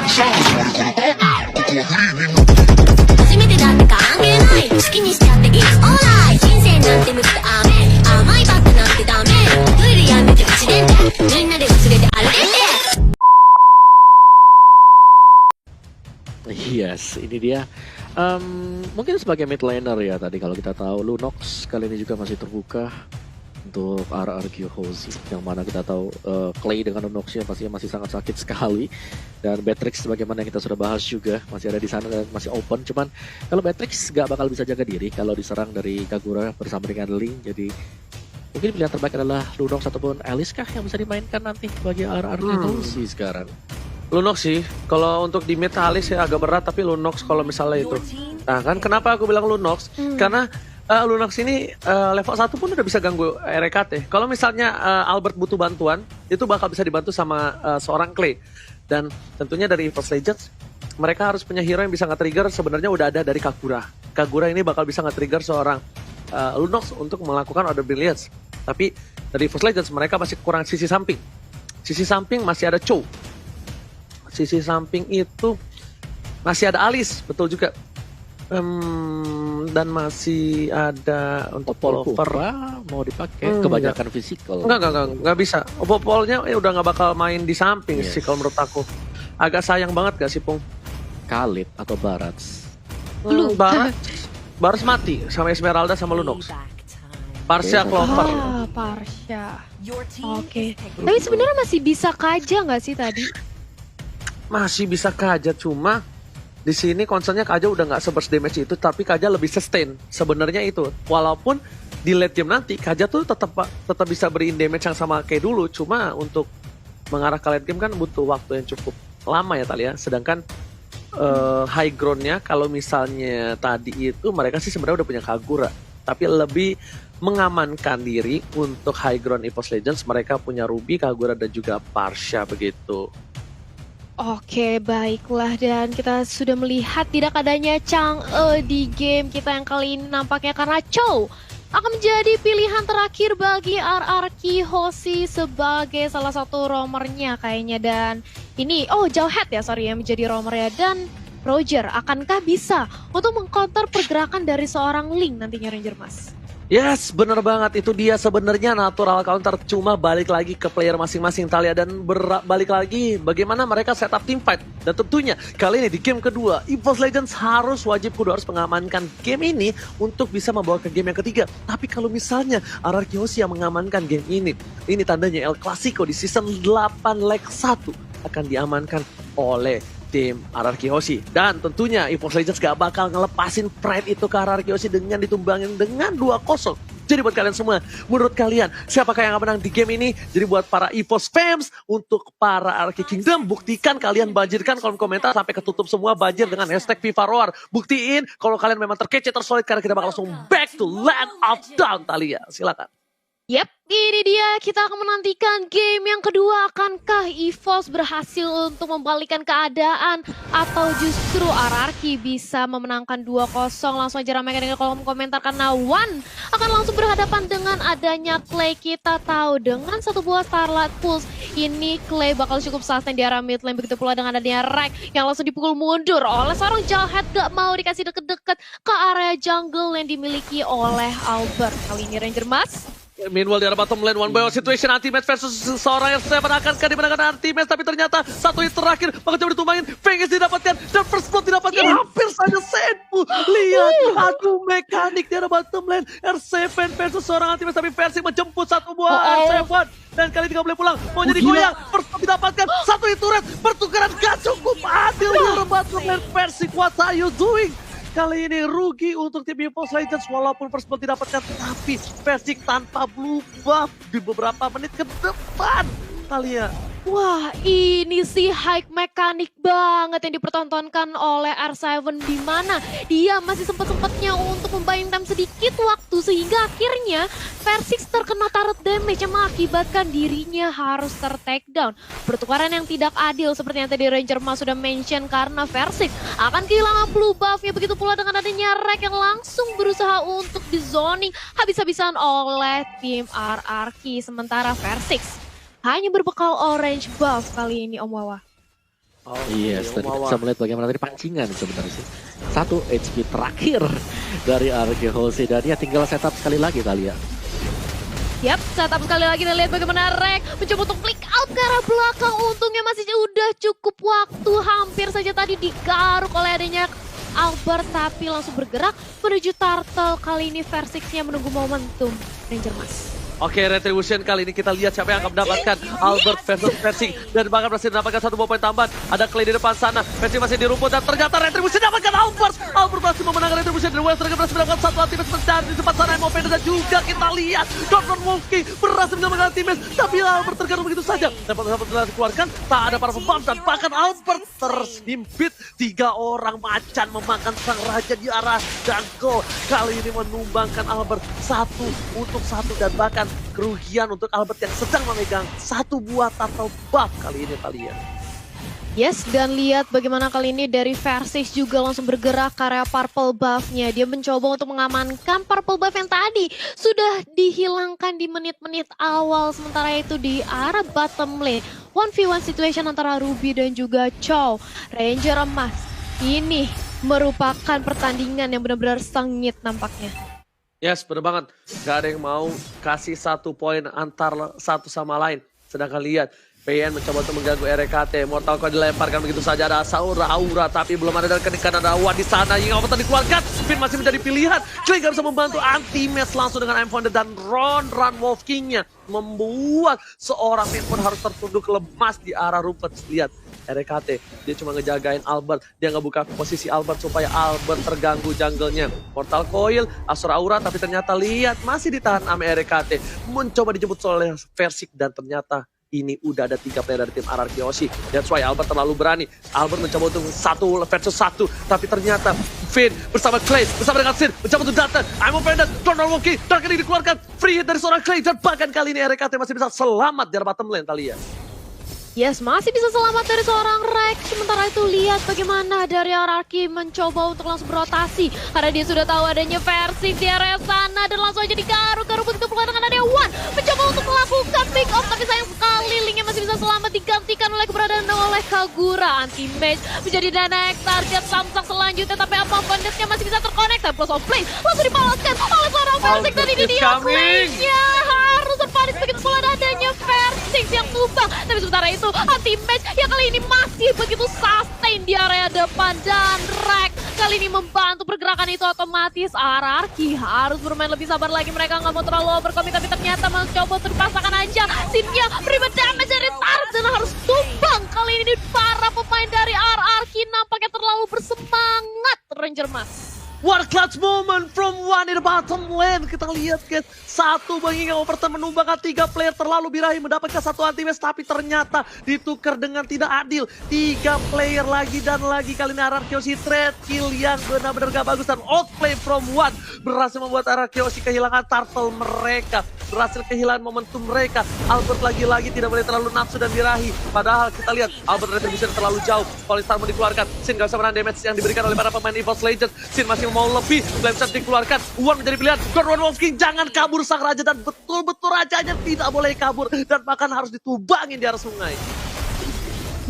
初めてだって関係ない好きにしちゃって It's alright 人生なんて無理で甘いバッグなんてダメトイレやめて口でみんなで薄れて歩いて Yes, ini dia. Mungkin sebagai mid laner ya tadi kalau kita tahu Lunox kali ini juga masih terbuka untuk RRQ Hozi, yang mana kita tahu Clay dengan Lunoxnya pastinya masih sangat sakit sekali, dan Beatrix sebagaimana yang kita sudah bahas juga masih ada di sana dan masih open. Cuman kalau Beatrix nggak bakal bisa jaga diri kalau diserang dari Kagura bersama dengan Ling, jadi mungkin pilihan terbaik adalah Lunox ataupun Alice kah yang bisa dimainkan nanti bagi RRQ Hozi sekarang. Lunox sih, kalau untuk di mid Alice ya agak berat, tapi Lunox kalau misalnya itu. Nah kan kenapa aku bilang Lunox? Karena Lunox ini level 1 pun udah bisa ganggu RKT. Kalau misalnya Albert butuh bantuan, itu bakal bisa dibantu sama seorang Clay. Dan tentunya dari EVOS Legends, mereka harus punya hero yang bisa nge-trigger, sebenarnya udah ada dari Kagura. Kagura ini bakal bisa nge-trigger seorang Lunox untuk melakukan Order Brilliance. Tapi dari EVOS Legends mereka masih kurang sisi samping. Sisi samping masih ada Chow. Sisi samping itu masih ada Alice, betul juga. Dan masih ada untuk Pulver mau dipakai kebanyakan fisikal. Enggak bisa. Popolnya udah nggak bakal main di samping sih kalau menurut aku. Agak sayang banget gak sih Pung? Khalid atau Barats? Barats mati sama Esmeralda sama Lunox. Parsha Clover. Parsha. Oke. Tapi sebenarnya masih bisa Kaja nggak sih tadi? Masih bisa Kaja, cuma di sini concernnya Kaja udah nggak seburst damage itu, tapi Kaja lebih sustain sebenarnya itu. Walaupun di late game nanti Kaja tuh tetap bisa beriin damage yang sama kayak dulu, cuma untuk mengarah ke late game kan butuh waktu yang cukup lama ya Talia. Sedangkan high groundnya kalau misalnya tadi itu mereka sih sebenarnya udah punya Kagura, tapi lebih mengamankan diri untuk high ground EVOS Legends. Mereka punya Ruby, Kagura dan juga Parsha begitu. Oke, baiklah, dan kita sudah melihat tidak adanya Chang'e di game kita yang kali ini nampaknya karena Chow akan menjadi pilihan terakhir bagi RRQ Hozi sebagai salah satu roamernya kayaknya. Dan ini, Jawhead ya, yang menjadi roamernya. Dan Roger, akankah bisa untuk mengcounter pergerakan dari seorang Ling nantinya Ranger Mas? Yes, bener banget. Itu dia sebenarnya natural counter. Cuma balik lagi ke player masing-masing Talia. Dan balik lagi bagaimana mereka setup team fight. Dan tentunya kali ini di game kedua, EVOS Legends harus mengamankan game ini untuk bisa membawa ke game yang ketiga. Tapi kalau misalnya RRQ Hozi yang mengamankan game ini tandanya El Clasico di season 8 leg 1 akan diamankan oleh tim RRQ Hozi. Dan tentunya EVOS Legends gak bakal ngelepasin pride itu ke RRQ Hozi dengan ditumbangin dengan 2-0. Jadi buat kalian semua, menurut kalian siapakah yang akan menang di game ini? Jadi buat para EVOS fans, untuk para RRQ Kingdom, buktikan kalian banjirkan kolom komentar sampai ketutup semua, banjir dengan hashtag FIFA Roar. Buktiin kalau kalian memang terkece, tersolid, karena kita bakal langsung back to Land of Dawn Talia. Silakan. Yap, ini dia, kita akan menantikan game yang kedua. Akankah EVOS berhasil untuk membalikan keadaan atau justru RRQ bisa memenangkan 2-0? Langsung aja ramaikan dengan kolom komentar karena One akan langsung berhadapan dengan adanya Clay. Kita tahu dengan satu buah Starlight Pulse ini Clay bakal cukup sustain di area mid lane. Begitu pula dengan adanya Rek yang langsung dipukul mundur oleh seorang Jawhead, gak mau dikasih deket-deket ke area jungle yang dimiliki oleh Albert. Kali ini Ranger Mas. Meanwhile di arah bottom lane, one by one situation, Anti-Match versus seorang R7. Akankah dimenangkan Anti-Match, tapi ternyata satu hit terakhir bakal coba ditumbangin. Fenges didapatkan dan first blood didapatkan. Hampir saja Senpu. Lihat, aduh mekanik di arah bottom lane. R7 versus seorang Anti-Match, tapi Versing menjemput satu buah R7. Dan kali ini gak boleh pulang, mau jadi goyang. First blood didapatkan, satu hit turret. Pertukaran gak cukup adil di arah bottom lane. Versing, what are you doing? Kali ini rugi untuk tim EVOS Legends walaupun first blood didapatkan, tapi Versing tanpa blue buff di beberapa menit ke depan. Talia. Wah, ini sih high mekanik banget yang dipertontonkan oleh R7, di mana dia masih sempat-sempatnya untuk membayang time sedikit waktu sehingga akhirnya Versing terkena turret damage yang mengakibatkan dirinya harus ter-take down. Pertukaran yang tidak adil seperti yang tadi Ranger Mas sudah mention karena Versing akan kehilangan blue buff-nya. Begitu pula dengan adanya Rek yang langsung berusaha untuk di zoning habis-habisan oleh tim RRQ. Sementara Versing hanya berbekal orange buff kali ini Om Wawa. Oh, Yes, dan kita Omawa. bisa melihat bagaimana tadi pancingan sebenarnya sih. 1 HP terakhir dari RRQ Jose dan ya tinggal setup sekali lagi Talia. Yap, setup sekali lagi kita lihat bagaimana Rek mencoba untuk flick out ke arah belakang. Untungnya masih udah cukup waktu, hampir saja tadi digaruk oleh adanya Albert, tapi langsung bergerak menuju Turtle. Kali ini Versix-nya menunggu momentum Ranger Mas. Oke, Retribution kali ini kita lihat siapa yang akan mendapatkan Albert versus Versix. Dan bahkan berhasil mendapatkan 1 poin tambahan. Ada Clay di depan sana, Versix masih di rumput dan ternyata Retribution dapatkan Albert. Albert berhasil memenangkan Retribution dari West Dragon, berhasil mendapatkan 1 ultimate mencari di depan sana MOP dan juga kita lihat Gordon Wolfkie berhasil menyelamatkan teammates. Tapi Albert tergantung begitu saja. Dapat dikeluarkan, tak ada para pembam dan bahkan Albert terhimpit. 3 orang macan memakan sang raja di arah jungle. Kali ini menumbangkan Albert 1 untuk 1 dan bahkan kerugian untuk Albert yang sedang memegang 1 buah turtle buff kali ini kalian. Yes, dan lihat bagaimana kali ini dari Versix juga langsung bergerak ke area purple buff-nya. Dia mencoba untuk mengamankan purple buff yang tadi sudah dihilangkan di menit-menit awal. Sementara itu di arah bottom lane, 1v1 situation antara Ruby dan juga Chow. Ranger emas ini merupakan pertandingan yang benar-benar sengit nampaknya. Yes, bener banget. Gak ada yang mau kasih 1 poin antar satu sama lain. Sedangkan lihat, PN mencoba untuk mengganggu RKT. Mortal Coil dilemparkan begitu saja. Ada Aura, tapi belum ada dan kenikan ada Wan di sana. Yang apa tadi dikeluarkan. Spin masih menjadi pilihan. Clay gak bisa membantu anti-match langsung dengan I'm Founder dan Run Wolf King-nya. Membuat seorang pin pun harus tertunduk lemas di arah rumput. Lihat. RKT, dia cuma ngejagain Albert, dia nggak buka posisi Albert supaya Albert terganggu jungle-nya. Mortal Coil, Asur Aura, tapi ternyata lihat masih ditahan sama RKT. Mencoba dijemput oleh Versix dan ternyata ini udah ada 3 player dari tim RRQ Oshi. That's why Albert terlalu berani. Albert mencoba untuk 1 versus 1, tapi ternyata Finn bersama Clay, bersama dengan Sin, mencoba untuk datang. I'm offended, Donald Wonky, dan kali dikeluarkan free hit dari seorang Clay, dan bahkan kali ini RKT masih bisa selamat di bottom lane, Talia. Yes, masih bisa selamat dari seorang Rex. Sementara itu lihat bagaimana dari RRQ mencoba untuk langsung berotasi. Karena dia sudah tahu adanya Versix di area sana dan langsung aja digaruk. Garuk begitu peluang dengan ada Wan. Mencoba untuk melakukan pick off, tapi sayang sekali Linknya masih bisa selamat digantikan oleh keberadaan oleh Kagura. Anti-mage menjadi next target Samsak selanjutnya. Tapi apa banditnya masih bisa terkonek. Tapi plus of play langsung dibalaskan oleh seorang Versix. Dan ini dia Clay-nya harus terpanis begitu pula adanya Versix yang tumbang. Tapi sementara itu anti-match yang kali ini masih begitu sustain di area depan dan Rex kali ini membantu pergerakan itu otomatis. RRQ harus bermain lebih sabar lagi, mereka nggak mau terlalu overcommit tapi ternyata mencoba untuk dipasangkan aja. Sinnya prima damage dari Tarth dan harus tumbang. Kali ini para pemain dari RRQ nampaknya terlalu bersemangat Ranger Mas. What clutch moment from One in the bottom lane. Kita lihat guys, 1 bagi yang Overton menumbangkan 3 player terlalu birahi mendapatkan 1 anti-match, tapi ternyata ditukar dengan tidak adil. 3 player lagi dan lagi kali ini RRQ Oshi trade kill yang benar-benar gak bagus dan outplay from One berhasil membuat RRQ Oshi kehilangan turtle mereka, berhasil kehilangan momentum mereka. Albert lagi-lagi tidak boleh terlalu nafsu dan birahi. Padahal kita lihat Albert Retribution terlalu jauh. Polistar mau dikeluarkan, Sin gak bisa menahan damage yang diberikan oleh para pemain EVOS Legends. Sin masih mau lebih, Blameshot dikeluarkan, Wan menjadi pilihan. Gordon Wolf King jangan kabur sang raja dan betul-betul rajanya tidak boleh kabur dan bahkan harus ditumbangin di arah sungai.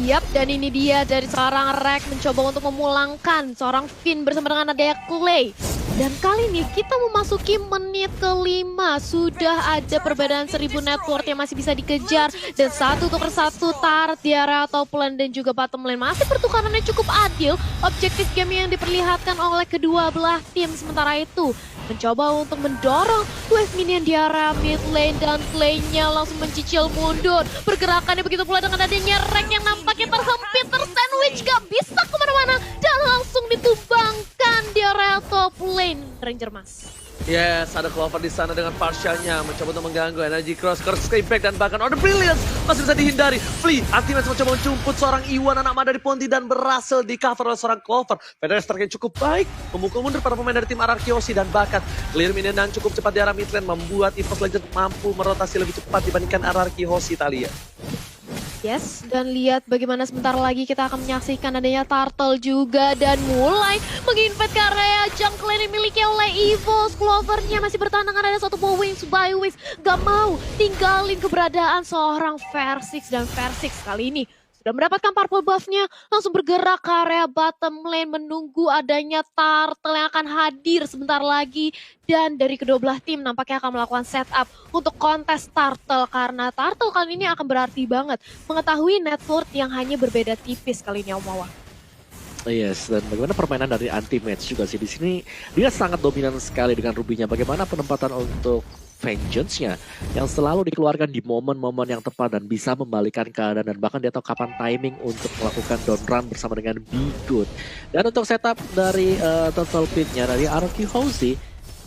Yap, dan ini dia dari seorang Rex mencoba untuk memulangkan seorang Finn bersama dengan adanya Clay. Dan kali ini kita memasuki menit ke-5. Sudah ada perbedaan 1000 network yang masih bisa dikejar. Dan 1 untuk 1 Tarth di area top lane dan juga bottom lane. Masih pertukarannya cukup adil. Objektif game yang diperlihatkan oleh kedua belah tim. Sementara itu mencoba untuk mendorong wave minion di area mid lane. Dan Clay-nya langsung mencicil mundur. Pergerakannya begitu pula dengan adanya Rex yang nampaknya tersempit, tersandwich, gak bisa kemana-mana. Dan langsung ditumbangkan di area top lane Ranger Mas. Yes, ada Clover di sana dengan partialnya mencoba untuk mengganggu energy cross impact dan bahkan Order Brilliance masih bisa dihindari. Flea anti-match mencoba menjemput seorang Iwan anak Mada dari Ponti dan berhasil di cover oleh seorang Clover. Federer terkait cukup baik, memukul mundur para pemain dari tim RRQ Oshi dan bahkan clear minion yang cukup cepat di arah mid lane membuat EVOS Legends mampu merotasi lebih cepat dibandingkan RRQ Oshi, Talia. Yes, dan lihat bagaimana sebentar lagi kita akan menyaksikan adanya Turtle juga dan mulai menginvade ke area jungle yang dimiliki oleh EVOS. Clover-nya masih bertahan dengan ada 1 wings by wings, gak mau tinggalin keberadaan seorang Versix dan Versix kali ini sudah mendapatkan purple buff-nya, langsung bergerak ke area bottom lane menunggu adanya turtle yang akan hadir sebentar lagi. Dan dari kedua belah tim nampaknya akan melakukan setup untuk kontes turtle, karena turtle kali ini akan berarti banget mengetahui net worth yang hanya berbeda tipis kali ini Om Wawa. Yes, dan bagaimana permainan dari anti-match juga sih di sini dia sangat dominan sekali dengan Rubinya. Bagaimana penempatan untuk Vengeance-nya yang selalu dikeluarkan di momen-momen yang tepat dan bisa membalikan keadaan, dan bahkan dia tahu kapan timing untuk melakukan down run bersama dengan Bigood. Dan untuk setup dari Turtle Pit-nya dari RRQ Hozi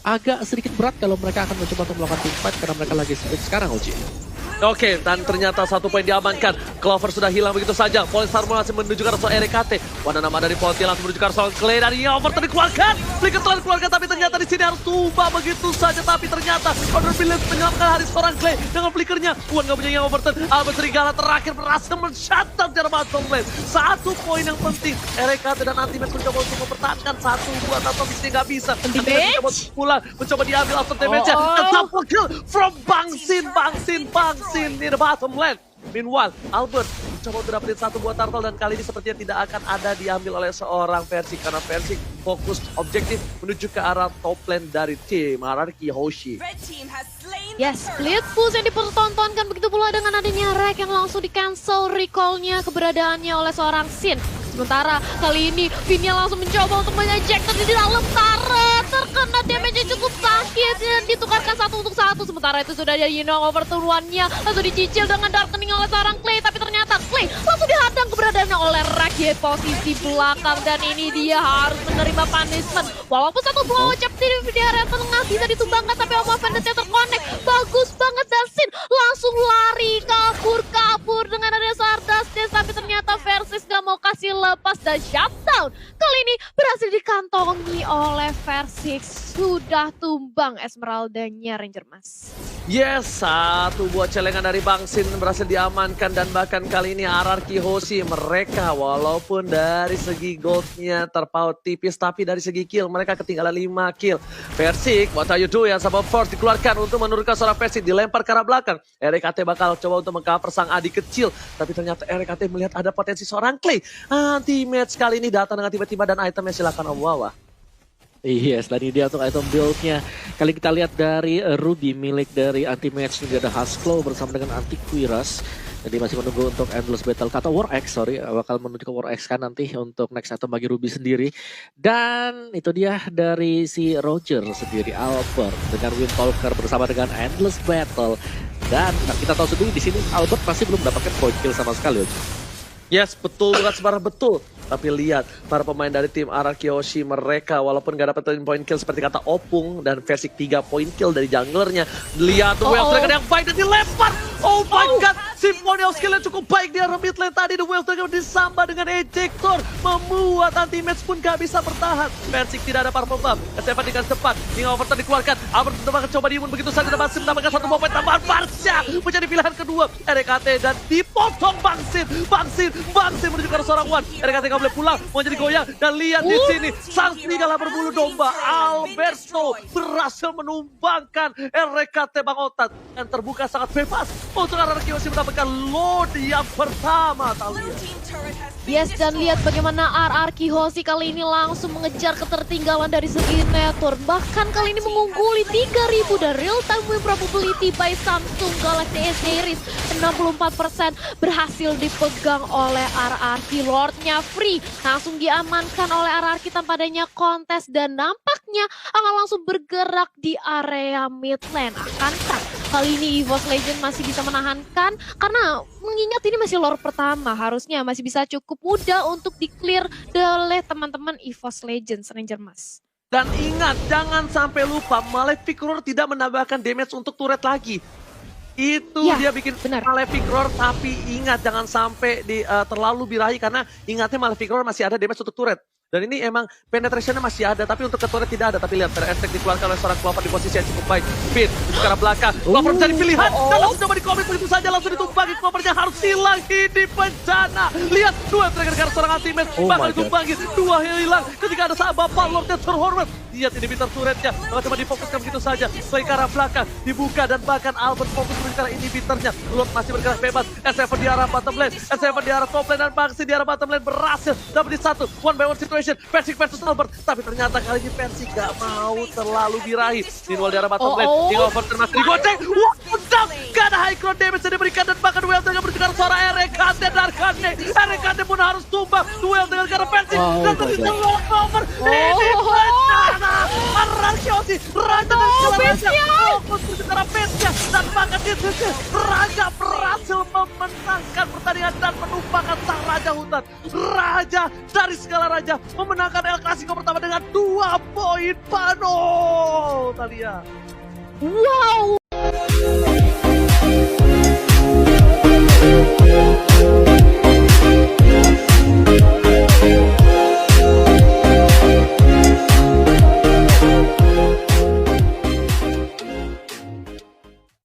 agak sedikit berat kalau mereka akan mencoba untuk melakukan teamfight karena mereka lagi split sekarang, Oji. Oke, dan ternyata 1 poin diamankan. Clover sudah hilang begitu saja. Polestar masih menuju ke arah RKT. Warna nama dari Ponti langsung menuju ke arah Clay, dan Overton dikeluarkan. Flicker telah dikeluarkan, tapi ternyata di sini harus tumbang begitu saja. Tapi ternyata Order Village menyelamatkan hari seorang Clay dengan flickernya. Wan gak punya Overton. Albert Serigala terakhir berhasil men-shutdown cara bottom lane. 1 poin yang penting. RKT dan Anti-Match mencoba untuk mempertahankan 1-2 atau bisnya nggak bisa. Anti-Match mencoba pulang, mencoba diambil after damage-nya. Dan double kill from Bangsin in the bottom lane. Meanwhile, Albert mencoba untuk dapetin 1 buah turtle, dan kali ini sepertinya tidak akan ada diambil oleh seorang Persik, karena Persik fokus objektif menuju ke arah top lane dari tim RRQ Hoshi. Yes, split push yang dipertontonkan, begitu pula dengan adanya Rek yang langsung di-cancel recall-nya keberadaannya oleh seorang Sin. Sementara kali ini Vinya langsung mencoba untuk menginjektor di dalam turret, terkena damage yang cukup sakit dan ditukarkan 1 untuk 1. Sementara itu sudah ada Overton One-nya langsung dicicil dengan darkening oleh seorang Clay, tapi ternyata Clay langsung dihadang keberadaannya oleh Rek di posisi belakang, dan ini dia harus menerima punishment. Walaupun 1 blow cap di area tengah bisa ditumbangkan, tapi Oma Vendetta terconnect. Bagus banget, dan Sin langsung lari kabur dengan adanya Stardust Dance, tapi ternyata Versus gak mau kasih lepas dan shutdown. Kali ini berhasil dikantongi oleh Versix. Sudah tumbang Esmeralda-nya Ranger Mas. Yes, 1 buah celengan dari Bangsin berhasil diamankan, dan bahkan kali ini RRQ Hoshi mereka walaupun dari segi goldnya terpaut tipis, tapi dari segi kill mereka ketinggalan 5 kill. Versix, what are you doing? Sabab Force dikeluarkan untuk menurunkan seorang Versix, dilempar ke arah belakang. RKT bakal coba untuk mengcover sang adik kecil, tapi ternyata RKT melihat ada potensi seorang Clay. Anti-match kali ini datang dengan tiba-tiba, dan itemnya silakan Om Wawa. Yes, dan ini dia untuk item build-nya. Kali kita lihat dari Ruby milik dari Anti-Match, ini ada Husklow bersama dengan Antiquiras. Jadi masih menunggu untuk Endless Battle, kata War X, bakal menuju ke War X kan nanti untuk next item bagi Ruby sendiri. Dan itu dia dari si Roger sendiri, Albert dengan Windtalker bersama dengan Endless Battle. Dan kita tahu sendiri di sini Albert masih belum mendapatkan point kill sama sekali. Yes, betul banget, sebarang betul. Tapi lihat, para pemain dari tim RRQ Hoshi mereka walaupun gak dapetin point kill seperti kata Opung, dan Versix 3 point kill dari junglernya. Lihat The Whale Dragon yang baik dan dilempar. Oh my god, Symphony of Skill yang cukup baik di arah mid lane tadi. The Whale Dragon disambah dengan ejector, membuat Anti-Match pun gak bisa bertahan. Versix tidak ada purple buff. Stefan dengan cepat, hingga Overton dikeluarkan. Albert mencoba coba diimun begitu saja, dan masih mendapatkan 1 buah poin tambahan. Barsha menjadi pilihan kedua RKT, dan dipotong Bangsin menuju ke arah seorang Wan. RKT gak boleh pulang, mau jadi goyang, dan lihat di sini sang serigala berbulu domba Alberto berhasil menumbangkan RKT Bang Otat, dan terbuka sangat bebas untuk RRQ Hoshi mendapatkan load yang pertama. Yes, dan lihat bagaimana RRQ Hoshi kali ini langsung mengejar ketertinggalan dari segi network, bahkan kali ini mengungguli 3000 dan real time win probability by Samsung Galaxy S Series 64% berhasil dipegang oleh RRQ. Lordnya free langsung diamankan oleh RRQ tanpa adanya kontes, dan nampaknya akan langsung bergerak di area mid lane. Akankah kali ini EVOS Legend masih bisa menahankan? Karena mengingat ini masih lore pertama, harusnya masih bisa cukup mudah untuk di-clear oleh teman-teman EVOS Legends Ranger Mas. Dan ingat, jangan sampai lupa Malefic Roar tidak menambahkan damage untuk turret lagi. Itu ya, dia bikin Malefic Roar, tapi ingat jangan sampai terlalu birahi, karena ingatnya Malefic Roar masih ada damage untuk turret. Dan ini emang penetrationnya masih ada, tapi untuk ke turret tidak ada. Tapi lihat, Attack dikeluarkan oleh seorang Clover di posisi yang cukup baik. Fit, ke arah belakang. Clover menjadi pilihan, dan langsung coba di-commit begitu saja, langsung ditumpangi. Clovernya harus hilang, ini bencana. Lihat, 2 trigger ke arah seorang Anti-Match, bakal ditumpangi. 2 hilang ketika ada sahabat Bapak Lord Nether Hornet. Lihat inhibitor turretnya, cuma difokuskan begitu saja. Play ke arah belakang, dibuka dan bahkan Albert fokus berbicara inhibitornya. Lord masih bergerak bebas, S7 di arah bottom lane, S7 di arah top lane dan Maxi di arah bottom lane berhasil dapat di satu, one by one situation, Persik versus Albert. Tapi ternyata kali ini Persik gak mau terlalu diraih. Meanwhile di arah bottom lane, King of Fortune masih digoceng. Down, gak ada high ground damage yang diberikan dan bahkan duel dengan berdengar suara RKD dan RKD pun harus tumbang. Duel dengan gara Persik dan ternyata walkover. Ini bencana. Ararkiosi, Raja dan segala Raja fokus berbicara Pesya dan bahkan di sisi Raja berhasil memenangkan pertandingan dan menumpahkan sang Raja Hutan. Raja dari segala Raja memenangkan El Clasico pertama dengan 2 poin. Pano Talia. Wow,